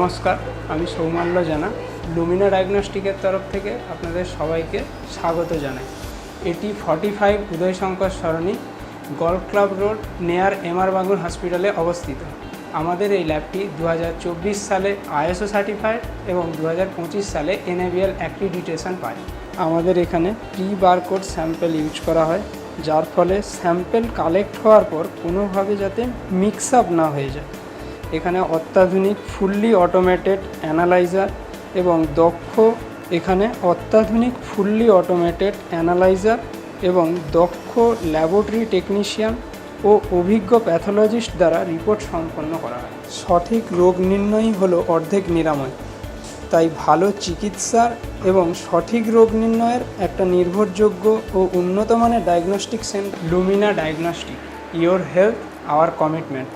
নমস্কার, আমি সৌমাল্য জানা লুমিনা ডায়াগনস্টিকের তরফ থেকে আপনাদের সবাইকে স্বাগত জানাই। এটি 45 উদয়শঙ্কর সরণি, গল্ফ ক্লাব রোড, নেয়ার এমআর বাঙ্গুর হসপিটালে অবস্থিত। আমাদের এই ল্যাবটি 2024 সালে ISO সার্টিফাইড এবং 2025 সালে NABL অ্যাক্রিডিটেশন পায়। আমাদের এখানে প্রি বারকোড স্যাম্পল ইউজ করা হয়, যার ফলে স্যাম্পল কালেক্ট হওয়ার পর কোনোভাবে যাতে মিক্স আপ না হয়ে যায়। এখানে অত্যাধুনিক ফুললি অটোমেটেড অ্যানালাইজার এবং দক্ষ ল্যাবরেটরি টেকনিশিয়ান ও অভিজ্ঞ প্যাথোলজিস্ট দ্বারা রিপোর্ট সম্পন্ন করা হয়। সঠিক রোগ নির্ণয়ই হলো অর্ধেক নিরাময়। তাই ভালো চিকিৎসা এবং সঠিক রোগ নির্ণয়ের একটা নির্ভরযোগ্য ও উন্নত মানের diagnostic centre লুমিনা diagnostic. Your health hour commitment.